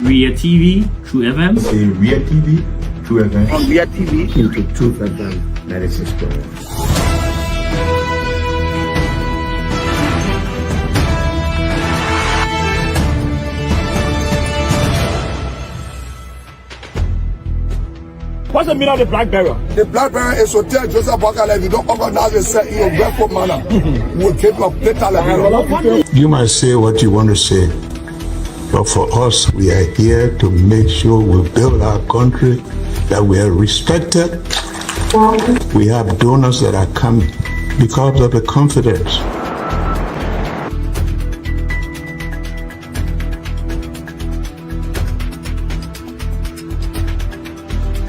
Ria TV, True FM. Say Ria TV, True FM. On Ria TV, into True FM 96.1. What's the meaning of the black barrier? The black barrier is to tell Joseph Bakala, if you don't organize yourself in a grateful manner, we'll keep your later like You might say what you want to say, but for us, we are here to make sure we build our country, that we are respected. We have donors that are coming because of the confidence.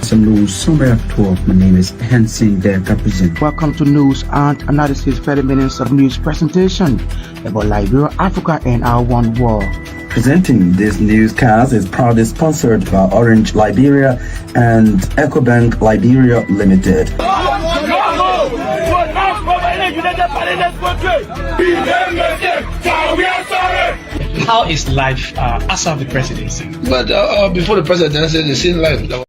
Some news summary at 12. My name is Hansen there represent. Welcome to News and Analysis 30 minutes of news presentation about Liberia, Africa and our one world. Presenting this newscast is proudly sponsored by Orange Liberia and EcoBank Liberia Limited. How is life after the presidency? But before the presidency, the same life.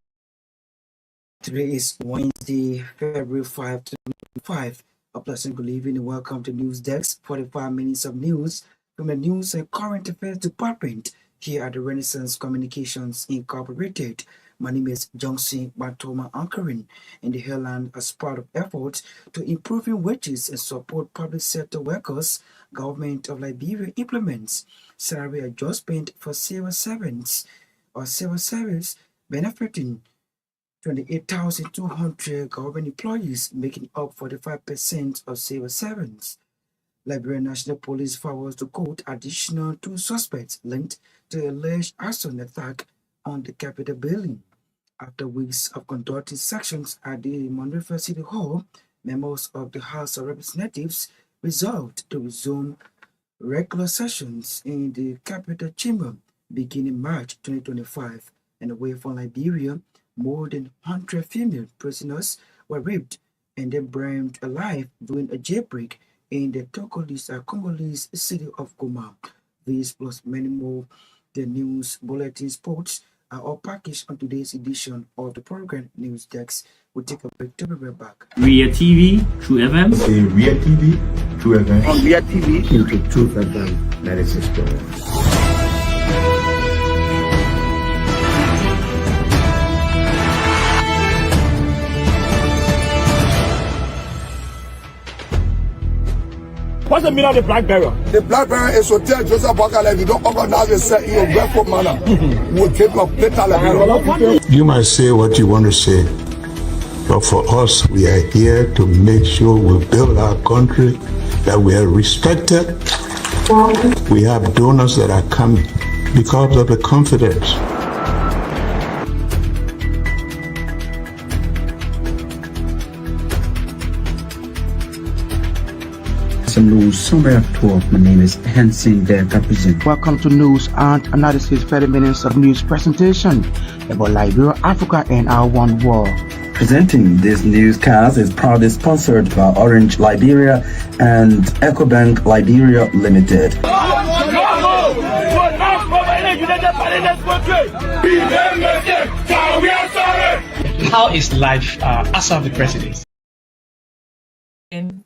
Today is Wednesday, February 5, 2025. A pleasant good evening and welcome to News Desk, 45 minutes of news from the News and Current Affairs Department here at the Renaissance Communications Incorporated. My name is Gbarntolmah anchoring in the Highland as part of efforts to improving wages and support public sector workers. Government of Liberia implements salary adjustment for civil servants or civil service benefiting 28,200 government employees, making up 45% of civil servants. Liberia National Police forwards to court additional 2 suspects linked to alleged arson attack on the Capitol building. After weeks of conducting sections at the Monrovia City Hall, members of the House of Representatives resolved to resume regular sessions in the Capitol Chamber beginning March 2025. And away from Liberia, more than 100 female prisoners were raped and then burned alive during a jailbreak in the Congolese city of Goma. These plus many more, the news bulletin sports are all packaged on today's edition of the program News Desk. We'll take a break to be right back. Ria TV, True FM. Say Ria TV, True FM. On Ria TV, into True FM 96.1. what's the meaning of the black barrier? The black barrier is to tell Joseph Bakala, if you don't organize yourself in a grateful manner, we'll keep your later like You might say what you want to say, but for us, we are here to make sure we build our country, that we are respected. We have donors that are coming because of the confidence. Some news summary at 12. My name is Hansen there represent. Welcome to News and Analysis 30 minutes of news presentation about Liberia, Africa and our one world. Presenting this newscast is proudly sponsored by Orange Liberia and EcoBank Liberia Limited. How is life after the presidency?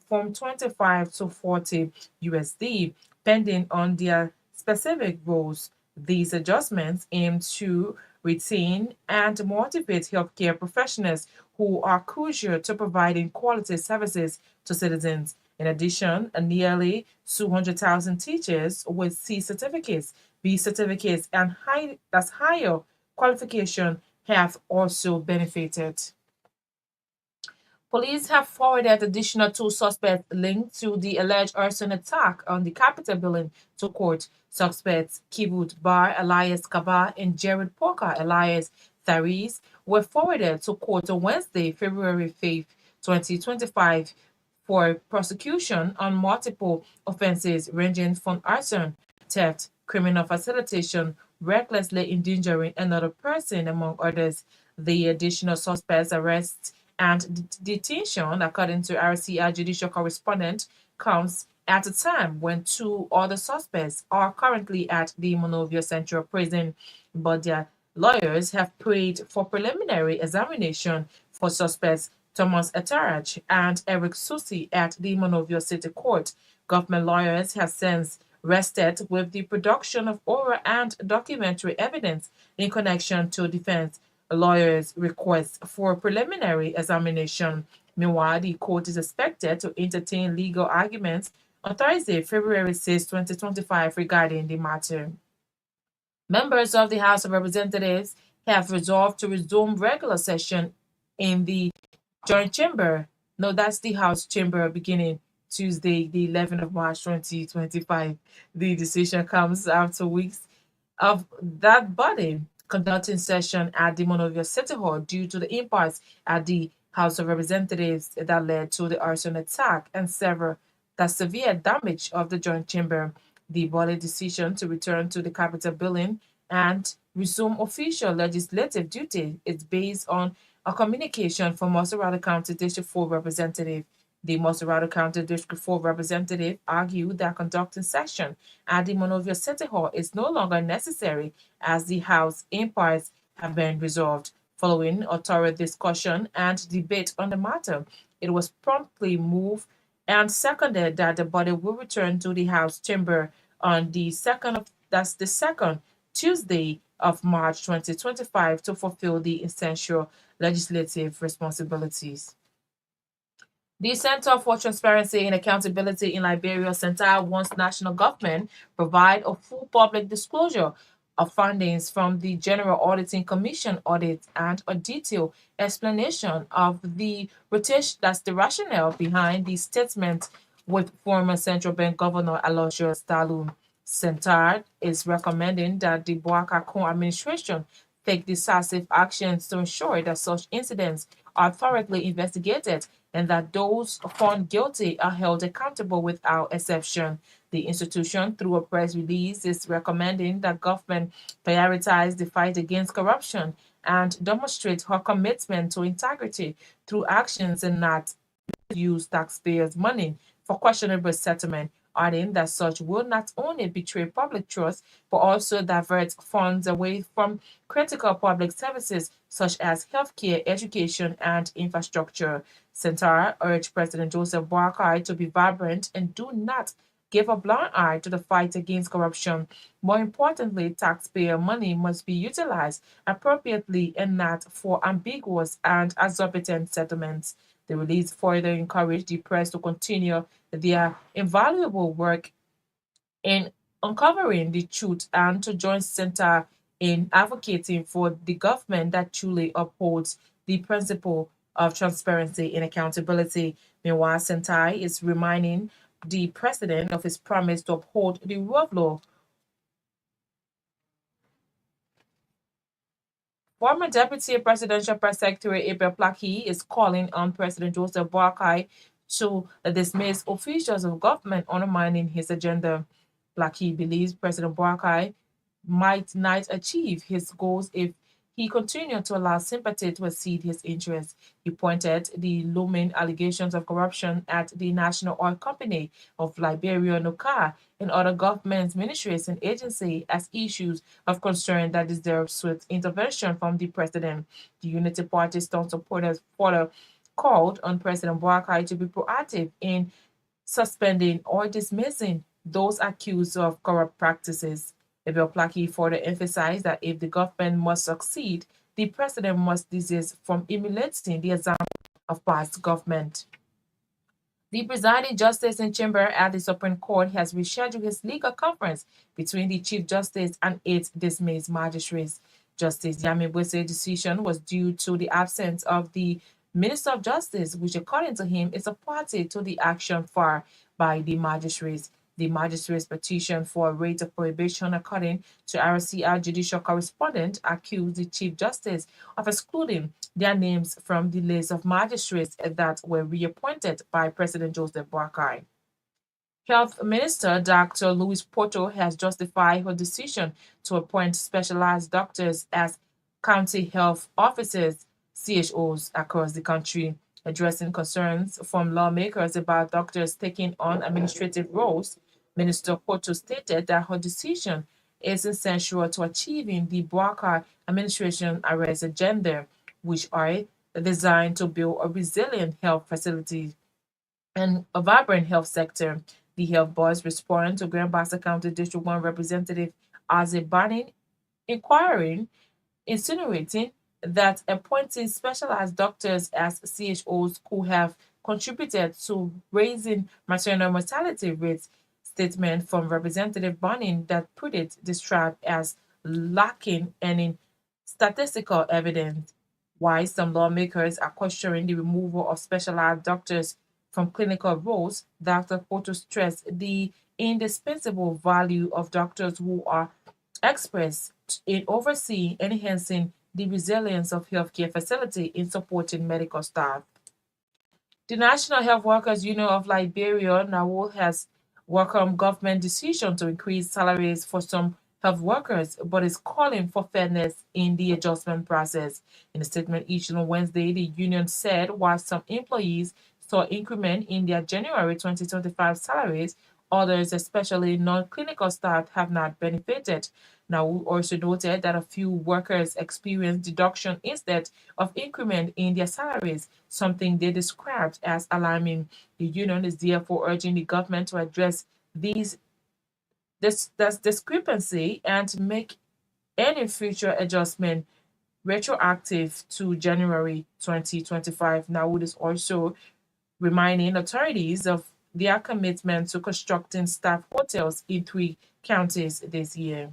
From 25 to 40 USD, depending on their specific roles. These adjustments aim to retain and motivate healthcare professionals who are crucial to providing quality services to citizens. In addition, nearly 200,000 teachers with C certificates, B certificates, and higher qualification have also benefited. Police have forwarded additional 2 suspects linked to the alleged arson attack on the Capitol building to court. Suspects Kibut Bar alias Kaba and Jared Porker alias Tharis were forwarded to court on Wednesday, February 5, 2025 for prosecution on multiple offenses ranging from arson, theft, criminal facilitation, recklessly endangering another person, among others. The additional suspects' arrests and detention, according to RCR judicial correspondent, comes at a time when 2 other suspects are currently at the Monrovia Central Prison, but their lawyers have prayed for preliminary examination for suspects Thomas Etarach and Eric Susi at the Monrovia City Court. Government lawyers have since rested with the production of oral and documentary evidence in connection to defense lawyers' request for preliminary examination. Meanwhile, the court is expected to entertain legal arguments on Thursday, February 6, 2025, regarding the matter. Members of the House of Representatives have resolved to resume regular session in the joint chamber. No, that's the House chamber beginning Tuesday, the 11th of March, 2025. The decision comes after weeks of that body conducting session at the Monrovia City Hall due to the impasse at the House of Representatives that led to the arson attack and severe damage of the joint chamber. The body decision to return to the Capitol building and resume official legislative duty is based on a communication from Moserado County District 4 representative. The Moserado County District 4 representative argued that conducting session at the Monrovia City Hall is no longer necessary as the House impasse have been resolved. Following a thorough discussion and debate on the matter, it was promptly moved and seconded that the body will return to the House chamber on the second Tuesday of March 2025 to fulfill the essential legislative responsibilities. The Center for Transparency and Accountability in Liberia, CENTAR, wants national government provide a full public disclosure of findings from the General Auditing Commission audit and a detailed explanation of the rationale behind the statement with former Central Bank Governor Aloysius Dalu. CENTAR is recommending that the Boakakon administration take decisive actions to ensure that such incidents are thoroughly investigated and that those found guilty are held accountable without exception. The institution, through a press release, is recommending that government prioritize the fight against corruption and demonstrate her commitment to integrity through actions and not use taxpayers' money for questionable settlement, adding that such will not only betray public trust, but also divert funds away from critical public services such as healthcare, education, and infrastructure. CENTAR urged President Joseph Boakai to be vibrant and do not give a blind eye to the fight against corruption. More importantly, taxpayer money must be utilized appropriately and not for ambiguous and exorbitant settlements. The release further encouraged the press to continue their invaluable work in uncovering the truth and to join CENTAR in advocating for the government that truly upholds the principle of transparency and accountability. Meanwhile, CENTAR is reminding the president of his promise to uphold the rule of law. Former Deputy Presidential Press Secretary Abel Plaki is calling on President Joseph Boakai to dismiss officials of government undermining his agenda. Plaki believes President Boakai might not achieve his goals if he continued to allow sympathy to exceed his interests. He pointed the looming allegations of corruption at the National Oil Company of Liberia, NOCA, and other government ministries and agencies as issues of concern that deserve swift intervention from the president. The Unity Party strong supporters further called on President Boakai to be proactive in suspending or dismissing those accused of corrupt practices. Abel Plaki further emphasized that if the government must succeed, the president must desist from emulating the example of past government. The presiding justice in chamber at the Supreme Court has rescheduled his legal conference between the Chief Justice and 8 dismissed magistrates. Justice Yami Bwese's decision was due to the absence of the Minister of Justice, which according to him is a party to the action filed by the magistrates. The magistrate's petition for a rate of prohibition, according to RCR judicial correspondent, accused the Chief Justice of excluding their names from the list of magistrates that were reappointed by President Joseph Boakai. Health Minister Dr. Louis Porto has justified her decision to appoint specialized doctors as county health officers, CHOs, across the country. Addressing concerns from lawmakers about doctors taking on administrative roles, Minister Porto stated that her decision is essential to achieving the Barker administration arrest agenda, which are designed to build a resilient health facility and a vibrant health sector. The health boards respond to Grand Bassa County District 1 Representative Aze Banning inquiring, insinuating that appointing specialized doctors as CHOs could have contributed to raising maternal mortality rates. Statement from Representative Banning that put it described as lacking any statistical evidence. Why some lawmakers are questioning the removal of specialized doctors from clinical roles, Dr. Porto stressed the indispensable value of doctors who are experts in overseeing and enhancing the resilience of healthcare facility in supporting medical staff. The National Health Workers Union of Liberia, NAWO, has welcomed government decision to increase salaries for some health workers, but is calling for fairness in the adjustment process. In a statement issued on Wednesday, the union said while some employees saw increment in their January 2025 salaries, others, especially non-clinical staff, have not benefited. NAWO also noted that a few workers experienced deduction instead of increment in their salaries, something they described as alarming. The union is therefore urging the government to address this discrepancy and make any future adjustment retroactive to January 2025. Now, it is also reminding authorities of their commitment to constructing staff hotels in 3 counties this year.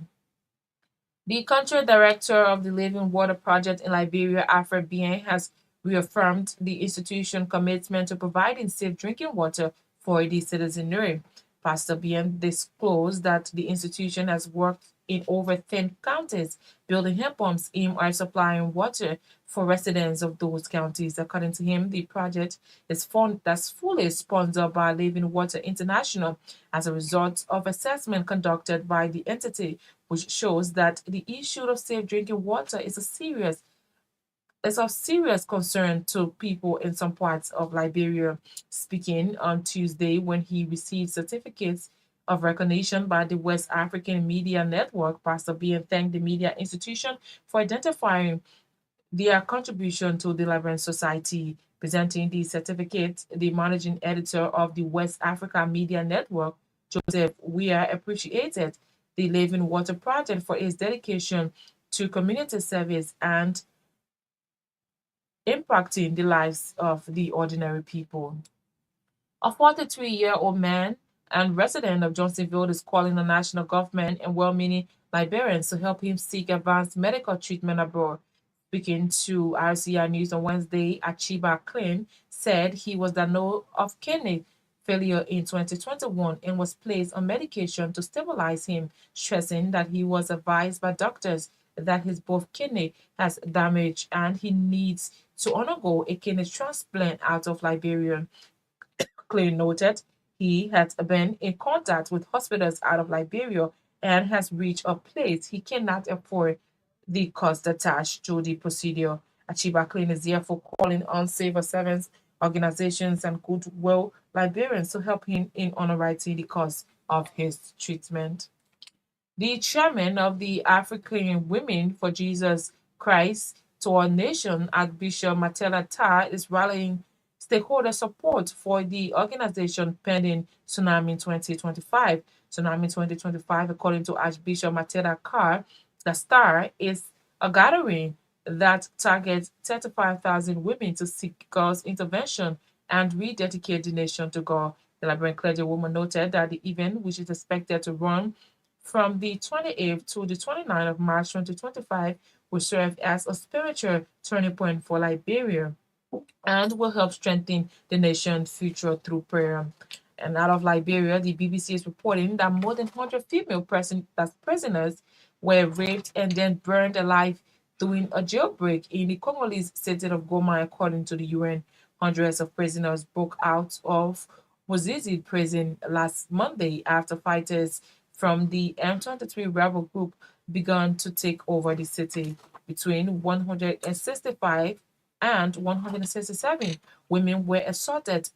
The country director of the Living Water Project in Liberia, Myean, has reaffirmed the institution's commitment to providing safe drinking water for the citizenry. Pastor Myean disclosed that the institution has worked in over 10 counties, building heat pumps aimed at supplying water for residents of those counties. According to him, the project is fully sponsored by Living Water International as a result of assessment conducted by the entity, which shows that the issue of safe drinking water is of serious concern to people in some parts of Liberia. Speaking on Tuesday when he received certificates of recognition by the West African Media Network, Pastor Myean thanked the media institution for identifying their contribution to the Liberian society. Presenting the certificate, the managing editor of the West Africa Media Network, Joseph Weir, appreciated the Living Water Project for its dedication to community service and impacting the lives of the ordinary people. A 43-year-old man and resident of Johnsonville is calling the national government and well-meaning Liberians to help him seek advanced medical treatment abroad. Speaking to RCI News on Wednesday, Achiba Klein said he was diagnosed of kidney failure in 2021 and was placed on medication to stabilize him, stressing that he was advised by doctors that his both kidney has damage and he needs to undergo a kidney transplant out of Liberia. Clay noted he had been in contact with hospitals out of Liberia and has reached a place he cannot afford the cost attached to the procedure. Achiba Klein is therefore calling on civil servants, organizations, and goodwill Liberians to help him in underwriting the cost of his treatment. The chairman of the African Women for Jesus Christ to our nation, Archbishop Matela Tar, is rallying stakeholder support for the organization pending Tsunami 2025. Tsunami 2025, according to Archbishop Matela Tar, the STAR is a gathering that targets 35,000 women to seek God's intervention and rededicate the nation to God. The Liberian clergywoman noted that the event, which is expected to run from the 28th to the 29th of March 2025, will serve as a spiritual turning point for Liberia and will help strengthen the nation's future through prayer. And out of Liberia, the BBC is reporting that more than 100 female prisoners were raped and then burned alive during a jailbreak in the Congolese city of Goma, according to the UN. Hundreds of prisoners broke out of Mozizi prison last Monday after fighters from the M23 rebel group began to take over the city. Between 165 and 167 women were assaulted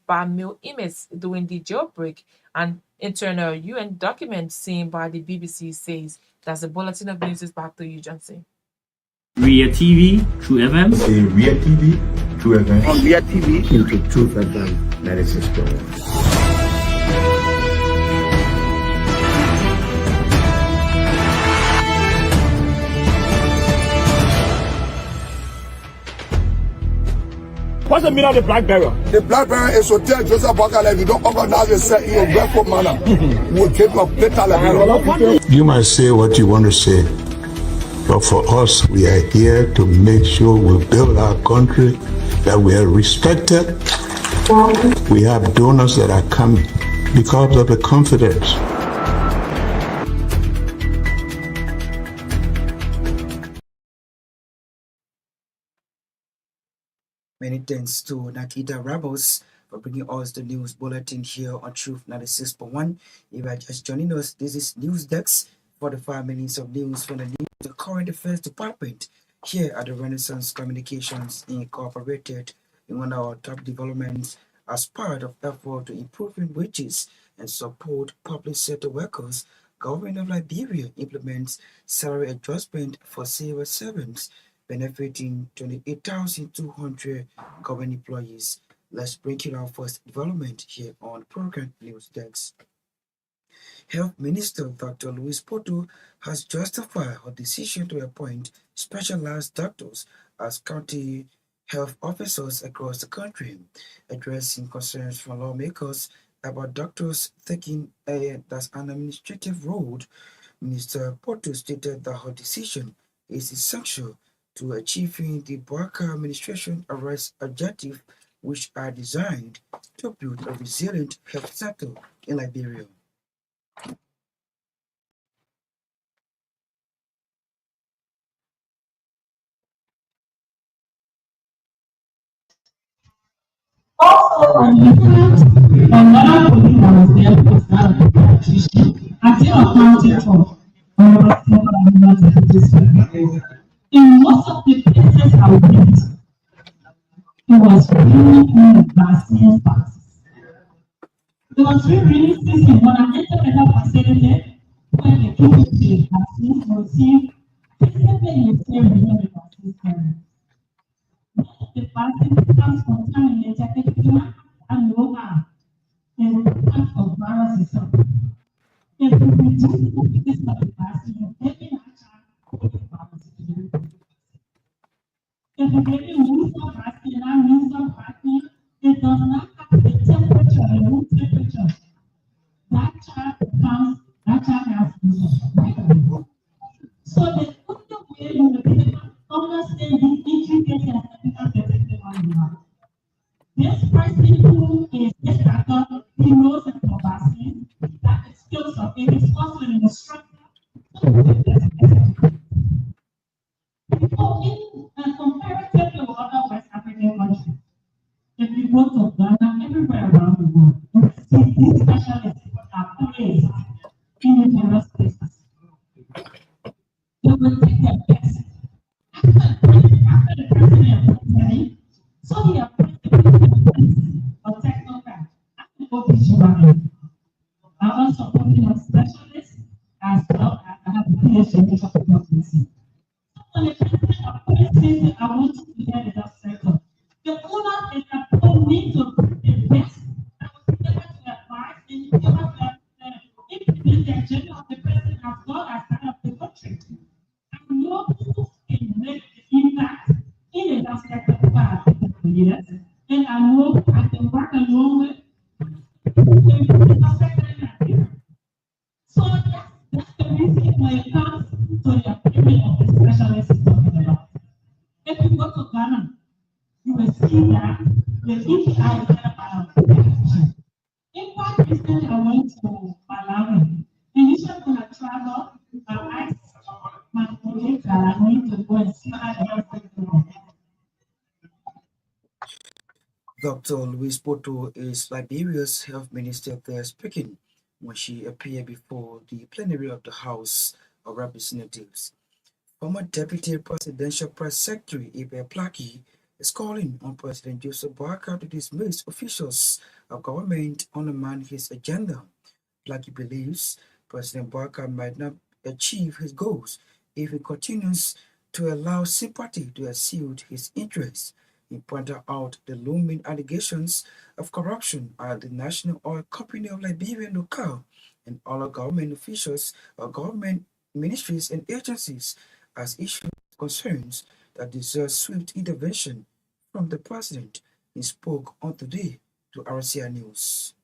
by male inmates during the jailbreak. An internal UN document seen by the BBC says. That's the bulletin of news. Is back to you, Johnson. Ria TV, True FM. Say Ria TV, True FM. On Ria TV. Into True FM 96.1. What's the meaning of the black barrier? The black barrier is to tell Joseph Bakala, if you don't organize yourself in a grateful manner, we'll keep you later. You might say what you want to say, but for us, we are here to make sure we build our country, that we are respected. We have donors that are coming because of the confidence. Many thanks to Naketa Rebels for bringing us the news bulletin here on Truth 96.1. If you are just joining us, this is News Desk, 45 minutes of news from the Current Affairs Department here at the Renaissance Communications Incorporated. In one of our top developments as part of effort to improving wages and support public sector workers, Government of Liberia implements salary adjustment for civil servants, benefiting 28,200 government employees. Let's break it our first development here on Program News Desk. Health Minister Dr. Louise Poto has justified her decision to appoint specialized doctors as county health officers across the country, addressing concerns from lawmakers about doctors taking an administrative role. Minister Poto stated that her decision is essential to achieving the Barker administration arrest objectives, which are designed to build a resilient health sector in Liberia. Also, on the front, another colleague that was there was that of the politician, acting accounting for another several members of this country. In most of the places I went, it was really vaccine passes. It was really season when I entered the facility where the people the vaccines received, basically the same the vaccine carried. The vaccine becomes contaminated and over in the type of virus itself. If we reduce the efficacy of the vaccine, you're taking a chance of the virus. If you get a winter vaccine and winter vaccine, it does not have the temperature, the room temperature. That child has winter. So the only way you will be able to understand the intricacies and technical on you are. This person who is this doctor, he knows about vaccine, that is skills of it is also an instructor. Comparatively with other West African countries, if you go to Ghana, everywhere around the world, you see these specialists are placed in the various places. They will take their best. After the president appointed, so he appointed a technocrat and OBGYN. I also appointed a specialist as well as I have a PhD in public medicine. When the president appointed, I want to be there in that sector. The owner is that people need to put the best. I was able to advise and able to implement the agenda of the president as well as that of the country. I know who can make the impact in the aspect of the years, and I know I can work along with the aspect of the. So that's the reason when it comes to the appointment of the specialist is talking about. If you go to Ghana, you will see that the EPI is about in fact, recently I went to Malawi. Initially when I traveled, I asked my colleague that I need to go and see how the health sector. Dr. Louise Poto is Liberia's health minister there speaking when she appeared before the plenary of the House of Representatives. Former Deputy Presidential Press Secretary Ibe Plaki is calling on President Joseph Boakai to dismiss officials of government undermine his agenda. Plaki believes President Boakai might not achieve his goals if he continues to allow sympathy to assert his interests. He pointed out the looming allegations of corruption at the National Oil Company of Liberia, Naketa, and other government officials or government ministries and agencies as issues concerns that deserve swift intervention from the president. He spoke on today to RCI News.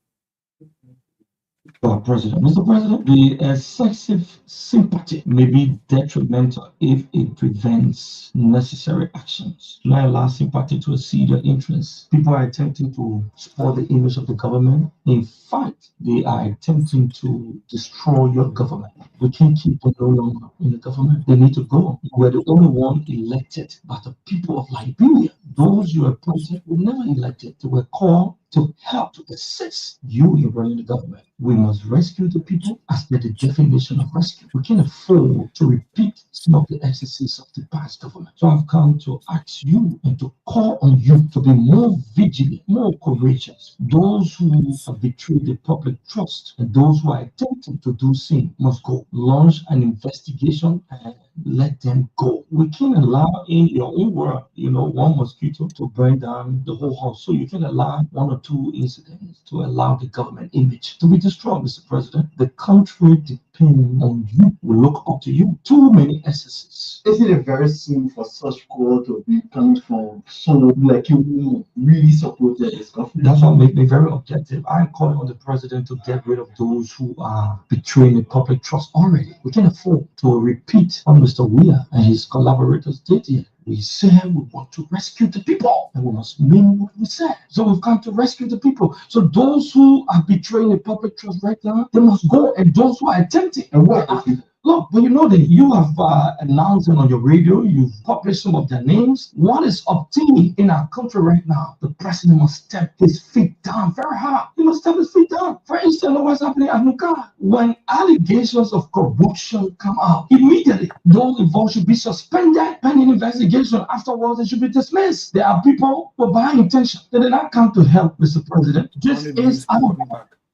Mr. President, the excessive sympathy may be detrimental if it prevents necessary actions. Do not allow sympathy to exceed your interests. People are attempting to spoil the image of the government. In fact, they are attempting to destroy your government. We can't keep them no longer in the government. They need to go. We're the only one elected by the people of Liberia. Those you appointed were never elected. They were called to help, to assist you in running the government. We must rescue the people as per the definition of rescue. We can't afford to repeat some of the excesses of the past government. So I've come to ask you and to call on you to be more vigilant, more courageous. Those who have betrayed the public trust and those who are attempting to do sin must go. Launch an investigation and let them go. We can't allow, in your own word, one mosquito to burn down the whole house. So you can allow one or two incidents to allow the government image to be destroyed, Mr. President. The country depends on you. We look up to you. Too many excesses. Isn't it very soon for such call to be coming from someone like you who really supported this government? That's what makes me very objective. I'm calling on the president to get rid of those who are betraying the public trust already. We can't afford to repeat what Mr. Weir and his collaborators did here. We said we want to rescue the people, and we must mean what we said. So we've come to rescue the people. So those who are betraying the public trust right now, they must go, and those who are attempting. And what are people? Look, but you know that you have announced them on your radio, you've published some of their names. What is obtained in our country right now? The president must step his feet down very hard. He must step his feet down. For instance, what's happening at Naketa? When allegations of corruption come out, immediately those involved should be suspended pending investigation. Afterwards, they should be dismissed. There are people with bad intention. They did not come to help, Mr. President. This is our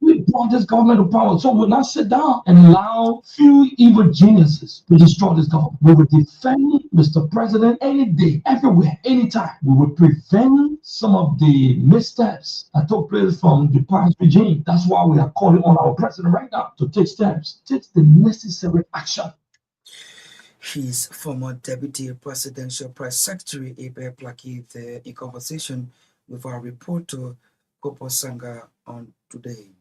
we brought this government to power, so we'll not sit down and allow few evil geniuses to destroy this government. We will defend Mr. President any day, everywhere, anytime. We will prevent some of the missteps that took place from the past regime. That's why we are calling on our president right now to take steps, take the necessary action. His former Deputy Presidential Press Secretary Ibe Plaki in conversation with our reporter Kopo Sanga on today.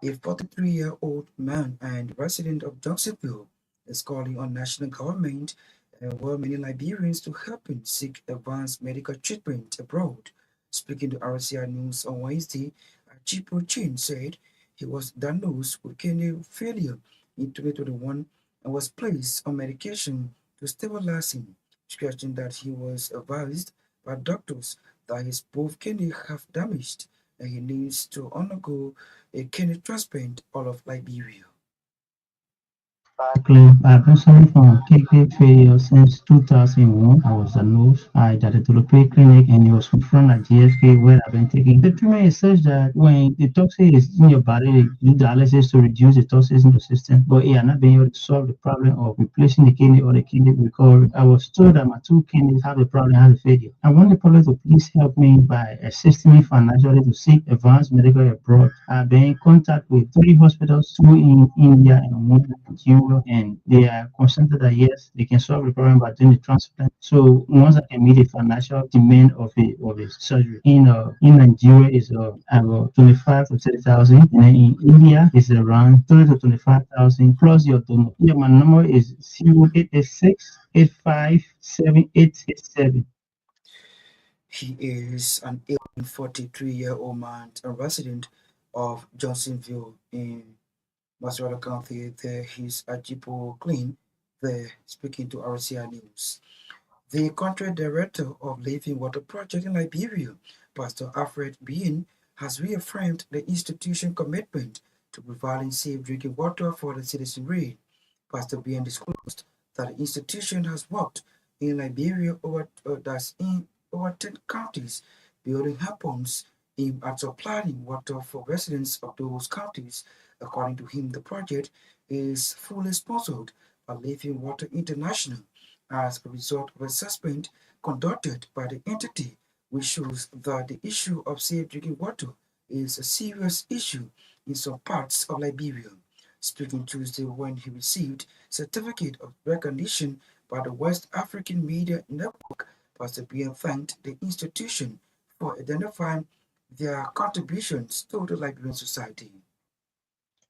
A 43-year-old man and resident of Johnsonville is calling on national government and many Liberians to help him seek advanced medical treatment abroad. Speaking to RCI News on Wednesday, Chipo Chin said he was diagnosed with kidney failure in 2021 and was placed on medication to stabilize him, stressing that he was advised by doctors that his both kidneys have damaged and he needs to undergo a kidney transplant all of Liberia. I've been suffering from kidney failure since 2001. I was diagnosed at the Torgbean clinic and it was from at GSK where I've been taking. The treatment is such that when the toxin is in your body, they do dialysis to reduce the toxins in the system, but it has not been able to solve the problem of replacing the kidney or the kidney recovery. I was told that my two kidneys have a problem, have a failure. I want the public to please help me by assisting me financially to seek advanced medical abroad. I've been in contact with 3 hospitals, 2 in India and 1 in Nigeria. And they are consented that yes, they can solve the problem by doing the transplant. So once I can meet the financial demand of a surgery, in Nigeria is about 25 to 30,000, and then in India is around 30 to 25,000 plus your donor. Yeah, my number is 0886 857 He is an 43-year-old man, a resident of Johnsonville in Maswala County. There he's at Jipo Clean, there speaking to RCI News. The country director of Living Water Project in Liberia, Pastor Alfred Myean, has reaffirmed the institution's commitment to providing safe drinking water for the citizenry. Pastor Myean disclosed that the institution has worked in Liberia over 10 counties, building help pumps aimed at supplying water for residents of those counties. According to him, the project is fully sponsored by Living Water International as a result of assessment conducted by the entity, which shows that the issue of safe drinking water is a serious issue in some parts of Liberia. Speaking Tuesday when he received certificate of recognition by the West African Media Network, Pastor Myean thanked the institution for identifying their contributions to the Liberian society.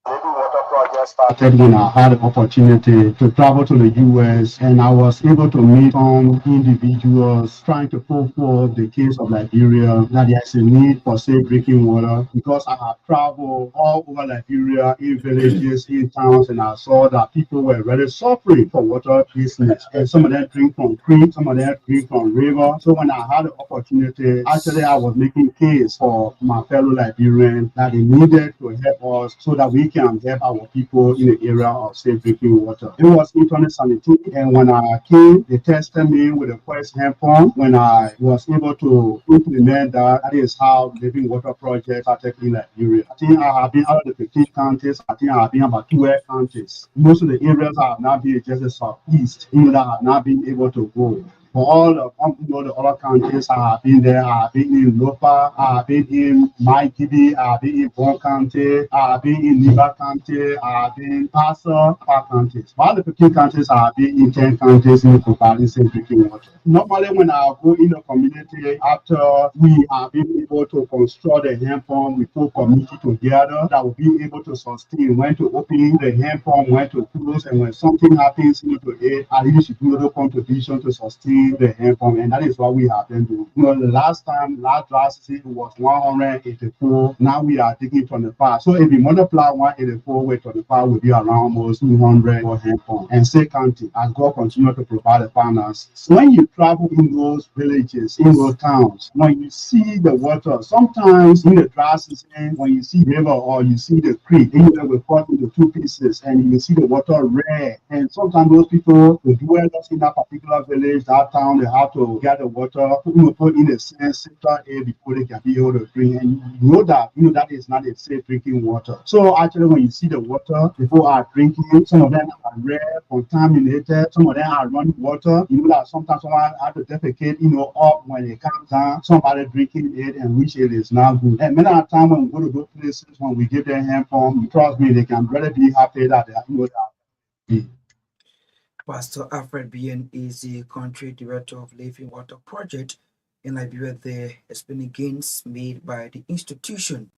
Water project started when I had the opportunity to travel to the US, and I was able to meet some individuals trying to put forth the case of Liberia that there's a need for safe drinking water, because I have traveled all over Liberia in villages, in towns, and I saw that people were really suffering for water business. And some of them drink from creek, some of them drink from river. So when I had the opportunity, actually I was making case for my fellow Liberians that they needed to help us so that we can help our people in the area of safe drinking water. It was in 2017, and when I came, they tested me with the first hand pump. When I was able to implement that, that is how Living Water Project started in Liberia. I think I have been out of the 15 counties. I think I have been about 12 counties. Most of the areas I have not been just the southeast, that I have not been able to go. For all the other counties, I have been there. I have been in Lopa, I have been in Myean, I have been in Bon County, I have been in Niba County, I have been in Passer, Park counties. All the 15 counties, I have been in 10 counties in providing safe drinking water. Normally, when I go in the community, after we have been able to construct the hand pump, we put community together that will be able to sustain when to open the hand pump, when to close, and when something happens to it, at least you do a contribution to sustain the hand pump, and that is what we have been doing. The last season was 184. Now we are taking 25. So if we multiply 184 with 25, will be around almost 200 for hand pump. And say county, as God continue to provide the finance. So when you travel in those villages, in those towns, when you see the water, sometimes in the dry season, when you see river or you see the creek, you will cut into two pieces, and you see the water red. And sometimes those people, the dwellers in that particular village, that town, they have to get the water, put in a filter air before they can be able to drink. And you know that is not a safe drinking water. So actually, when you see the water, people are drinking. Some of them are red, contaminated. Some of them are running water. You know that sometimes someone have to defecate, up when it comes down. Somebody drinking it, and which it is not good. And many of the time when we go to those places, when we give them hand pump, trust me, they can really be happy that they Pastor Alfred Myean is the country director of Living Water Project in Liberia. There has been gains made by the institution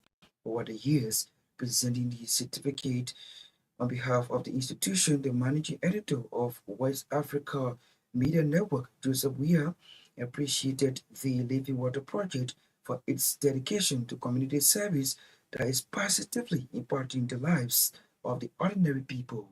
over the years. Presenting the certificate on behalf of the institution, the managing editor of West Africa Media Network, Joseph Weah, appreciated the Living Water Project for its dedication to community service that is positively impacting the lives of the ordinary people.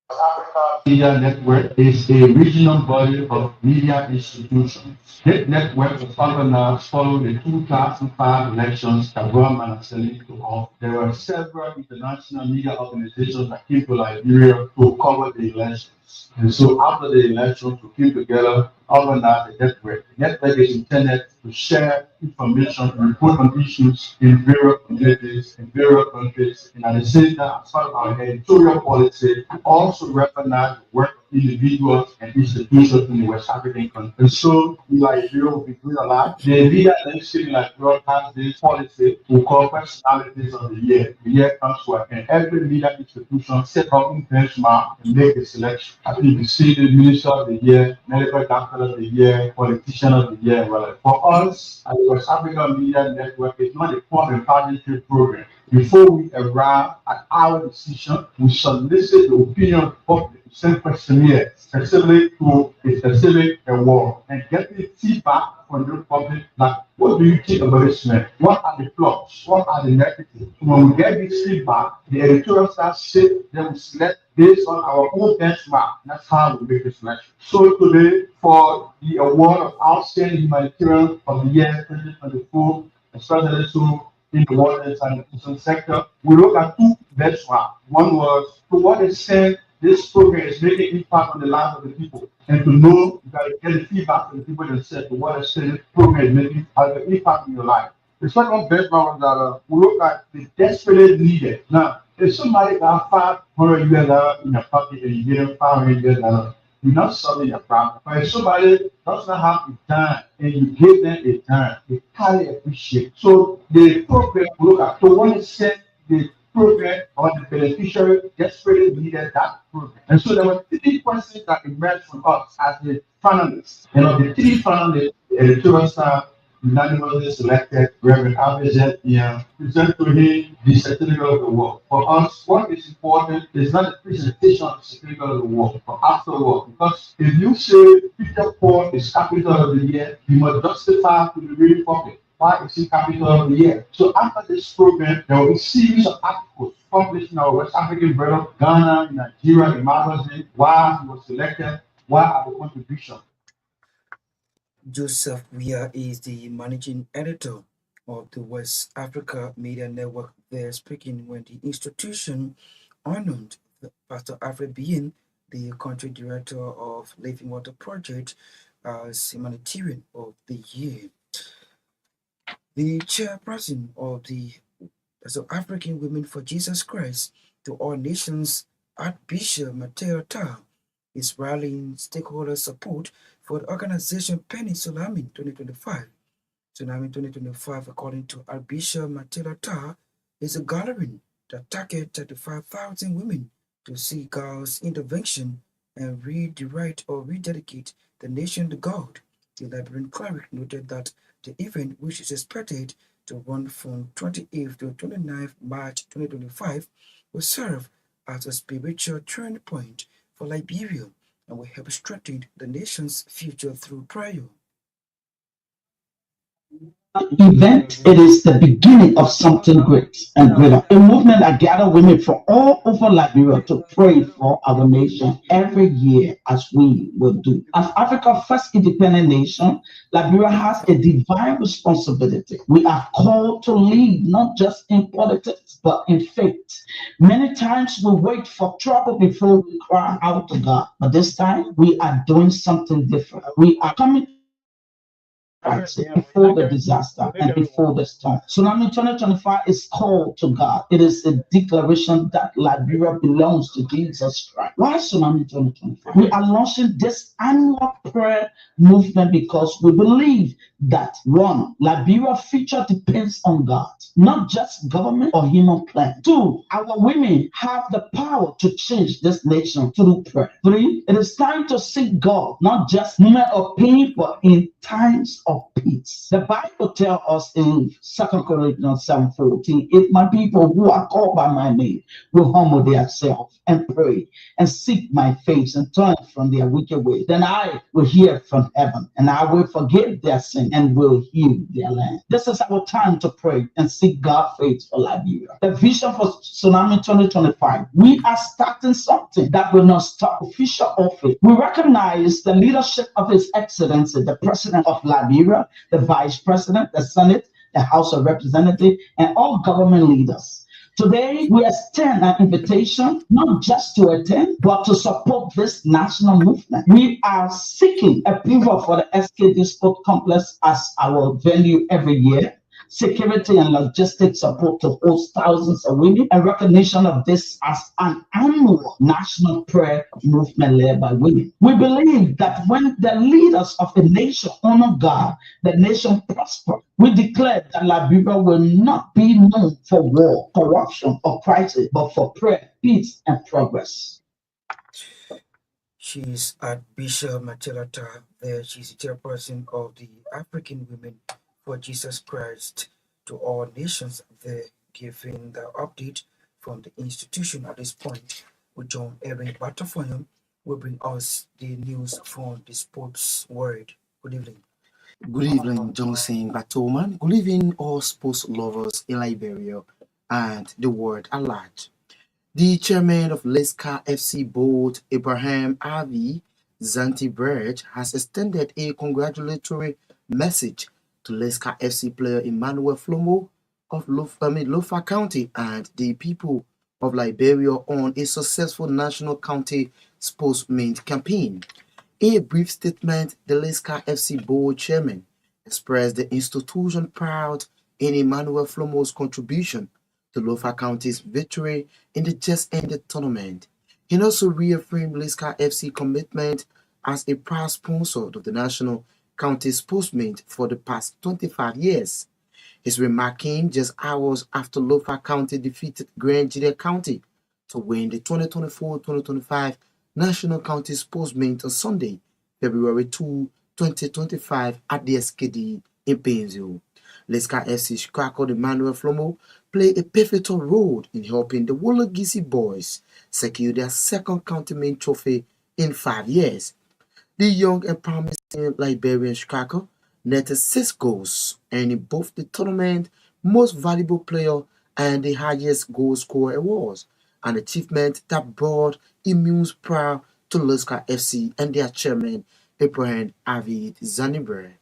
Africa Media Network is a regional body of media institutions. This network was organized following the 2005 elections that Gbarntolmah selected to office. There were several international media organizations that came to Liberia to cover the elections. And so after the elections, we came together, organized a network. The network is intended to share information and report on issues in various communities, in various countries, and at the same time, as part of our editorial policy, also recognize the work of individuals and institutions in the West African country. And so, in Liberia, will be doing a lot. The media legislation in Liberia has this policy to call personalities of the year. The year comes to an end. Every media institution set up in benchmark and make a selection. I think you see the Minister of the Year, Medical Doctor of the Year, Politician of the Year. Well, for us, as the West African Media Network, it's not a form of partnership program. Before we arrive at our decision, we solicit the opinion of the public, send questionnaire specifically to a specific award, and get the feedback from the public, like, what do you think about this man? What are the plots? What are the negatives? When we get this feedback, the editorial staff shape, then we select based on our own benchmark. That's how we make the selection. So today, for the award of Outstanding Humanitarian of the year 2024, especially so in the water and sanitation sector, we look at two benchmarks. One was to what extent this program is making impact on the lives of the people. And to know that you get the feedback from the people themselves, to what extent this program is making an impact in your life. The second best one was that we look at the desperately needed. Now, if somebody got $500 in your pocket and you give them $500, you're not solving your problem. But if somebody does not have a dime and you give them a dime, they highly appreciate. So the program look at to what extent the program or the beneficiary desperately needed that program. And so there were 3 questions that emerged from us as the finalists. And of the 3 finalists, the electoral staff unanimously selected Reverend Abizet Myean, present to him the certificate of the work. For us, what is important is not the presentation of the certificate of the work, but afterward. Because if you say Peter Paul is capital of the year, you must justify to the reading public why is he capital of the year. So after this program, there will be a series of articles published in our West African brother, Ghana, Nigeria, the magazine, why he was selected, why are the contribution. Joseph Weah is the managing editor of the West Africa Media Network there, speaking when the institution honored Pastor Alfred Myean, the country director of Living Water Project, as Humanitarian of the Year. The chairperson of the African Women for Jesus Christ to All Nations, Archbishop Naketa, is rallying stakeholder support for the organization Penny Tsunami 2025. Tsunami 2025, according to Archbishop Naketa, is a gathering that targets 35,000 women to see God's intervention and redirect or rededicate the nation to God. The Liberian cleric noted that the event, which is expected to run from 28th to 29th March 2025, will serve as a spiritual turning point for Liberia and will help strengthen the nation's future through prayer. Event, it is the beginning of something great and greater. A movement that gathers women from all over Liberia to pray for our nation every year, as we will do. As Africa's first independent nation, Liberia has a divine responsibility. We are called to lead not just in politics, but in faith. Many times we wait for trouble before we cry out to God, but this time we are doing something different. We are coming before the disaster and before the storm. Tsunami 2025 is called to God. It is a declaration that Liberia belongs to Jesus Christ. Why Tsunami 2025? We are launching this annual prayer movement because we believe that 1, Liberia's future depends on God, not just government or human plan. 2, our women have the power to change this nation through prayer. 3, it is time to seek God, not just moment of pain, but in times of peace. The Bible tells us in 2 Corinthians 7:14, if my people who are called by my name will humble themselves and pray and seek my face and turn from their wicked ways, then I will hear from heaven and I will forgive their sin and will heal their land. This is our time to pray and seek God's face for Liberia. The vision for Tsunami 2025, we are starting something that will not stop official office. We recognize the leadership of His Excellency, the President of Liberia, the Vice President, the Senate, the House of Representatives, and all government leaders. Today, we extend an invitation not just to attend, but to support this national movement. We are seeking approval for the SKD Sport Complex as our venue every year, security and logistic support to host thousands of women, and recognition of this as an annual national prayer movement led by women. We believe that when the leaders of a nation honor God, the nation prospers. We declare that Liberia will not be known for war, corruption, or crisis, but for prayer, peace, and progress. She's Archbishop Naketa there. She's the chairperson of the African Women for Jesus Christ to All Nations there, giving the update from the institution at this point. With John Aaron Gbarntolmah will bring us the news from the sports world. Good evening. Good evening, Johnson Gbarntolmah. Good evening, all sports lovers in Liberia and the world at large. The chairman of Leicester FC board, Abraham Avi Zanti-Berge, has extended a congratulatory message to Leicester FC player Emmanuel Flomo of Lofa County and the people of Liberia on a successful national county sportsmeet campaign. In a brief statement, the Leska FC board chairman expressed the institution proud in Emmanuel Flomo's contribution to Lofa County's victory in the just-ended tournament. He also reaffirmed Leska FC commitment as a proud sponsor of the national county sportsmeet for the past 25 years. His remark came just hours after Lofa County defeated Grand Jide County to win the 2024-2025 National County Sportsmeet on Sunday, February 2, 2025 at the SKD in Painesville. Leska FC striker Emmanuel Flomo played a pivotal role in helping the Wologisi boys secure their second county main trophy in 5 years. The young and promising Liberian striker netted 6 goals, earning both the tournament most valuable player and the highest goal scorer awards, an achievement that brought immense pride to Leska FC and their chairman, Abraham Avid Zanibre.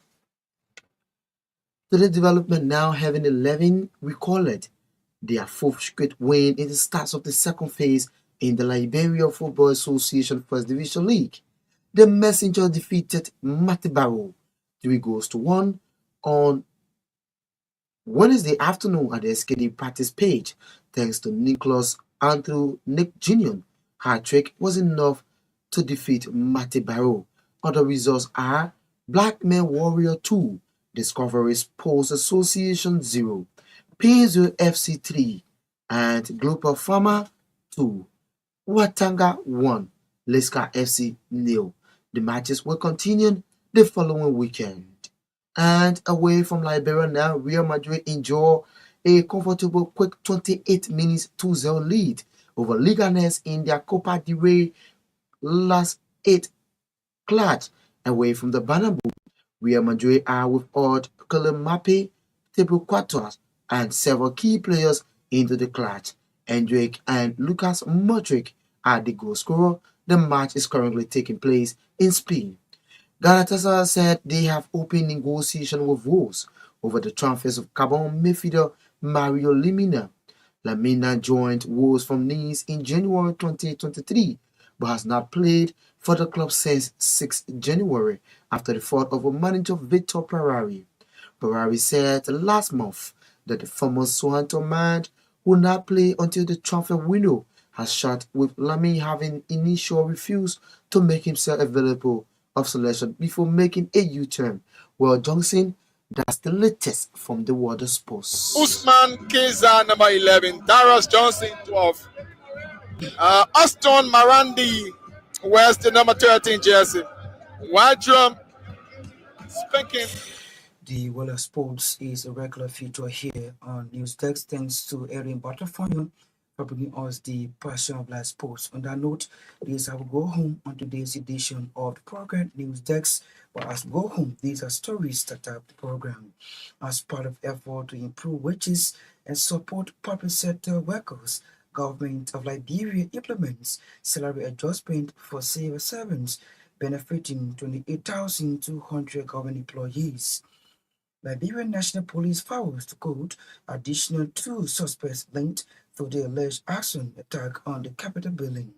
To the development now having 11 recorded their 4th straight win in the start of the second phase in the Liberia Football Association First Division League. The Messenger defeated Matibaro 3-1 on Wednesday afternoon at the SKD practice page, thanks to Nicholas Andrew Nick Jr. Hat-trick was enough to defeat Matibaro. Other results are Blackman Warrior 2, Discovery Sports Association 0, Painesville FC 3, and Global Farmer 2, Watanga 1, Leska FC 0. The matches will continue the following weekend. And away from Liberia now, Real Madrid enjoy a comfortable quick 28 minutes 2-0 lead over Leganes in their Copa del Rey last 8 clutch. Away from the Banabu, Real Madrid are without Kalemape, Tebo Quattros, and several key players into the clutch. Hendrick and Lucas Modric are the goal scorer. The match is currently taking place in Spain. Galatasaray said they have opened negotiation with Wolves over the transfers of Gabon midfielder Mario Lemina. Lemina joined Wolves from Nice in January 2023, but has not played for the club since 6 January after the fall of manager Victor Perari. Perari said last month that the former Southampton man will not play until the transfer window has shut, with Lamine having initially refused to make himself available of selection before making a U-turn. Well, Johnson, that's the latest from the Water Sports. Usman Keza, number 11. Darius Johnson, 12. Aston Marandi, West, the number 13 jersey. Wadrum, spanking. The Water Sports is a regular feature here on News Desk, thanks to Erin Butterfly for bringing us the passion of life sports. On that note, this I will go home on today's edition of the program News Desk. But as we go home, these are stories that are the program. As part of effort to improve wages and support public sector workers, government of Liberia implements salary adjustment for civil servants, benefiting 28,200 government employees. Liberian National Police vows to quote additional 2 suspects linked to the alleged arson attack on the Capitol building.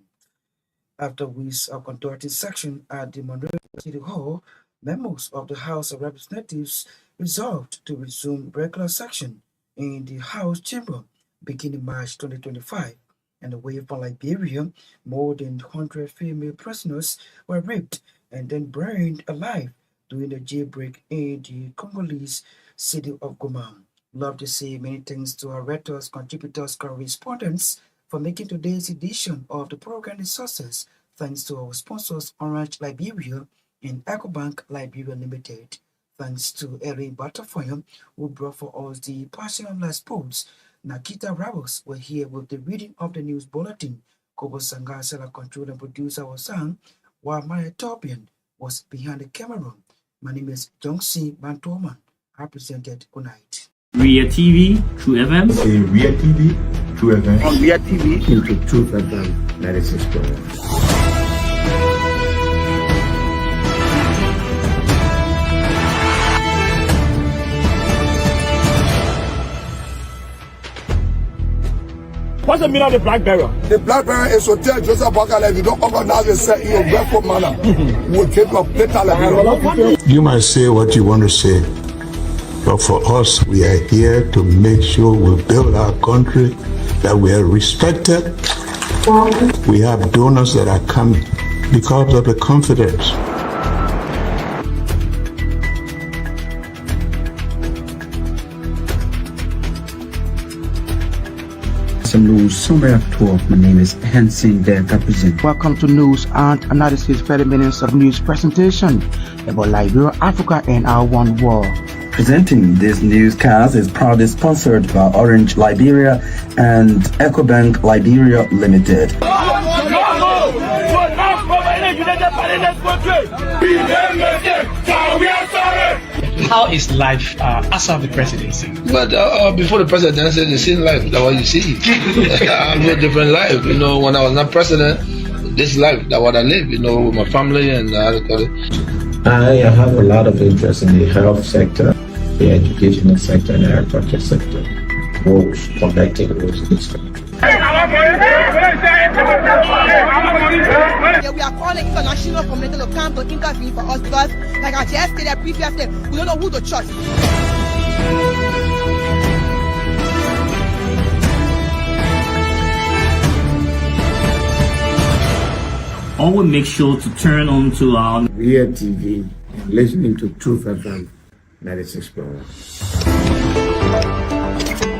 After weeks of conducting section at the Monroe City Hall, members of the House of Representatives resolved to resume regular section in the House chamber beginning March 2025. And away from Liberia, more than 100 female prisoners were raped and then burned alive during the jailbreak in the Congolese city of Goma. Love to say many thanks to our writers, contributors, correspondents for making today's edition of the program a success. Thanks to our sponsors, Orange Liberia and EcoBank Liberia Limited. Thanks to Erin Butterfly, who brought for us the passion of life sports. Naketa Ravos were here with the reading of the news bulletin. Kobo Sangasela controlled and produced our sound, while Torgbean was behind the camera. My name is Gbarntolmah. I presented. Good night. Ria TV, True FM. Ria TV, True FM. On Ria TV, into True FM 96.1. What's the meaning of the black barrier? The black barrier is to tell Joseph Bakala, if you don't organize yourself in a respectful manner, we'll take your plate Liberia. You might say what you want to say, but for us, we are here to make sure we build our country, that we are respected. We have donors that are coming because of the confidence. Some news summary at 12. My name is Hansen Delta present. Welcome to News and Analysis, 30 minutes of news presentation about Liberia, Africa, and our one world. Presenting this newscast is proudly sponsored by Orange Liberia and EcoBank Liberia Limited. How is life after the presidency? But before the presidency, the same life that what you see. I live a different life. You know, when I was not president, this life that what I live, you know, with my family and I have a lot of interest in the health sector, the educational sector, and the agriculture sector. Roads, connecting roads, this kind. Yeah, we are calling international community to come to intervene for us because, like I just stated previously, we don't know who to trust. Always make sure to turn on to our Myean TV and listening to Truth FM 96.1.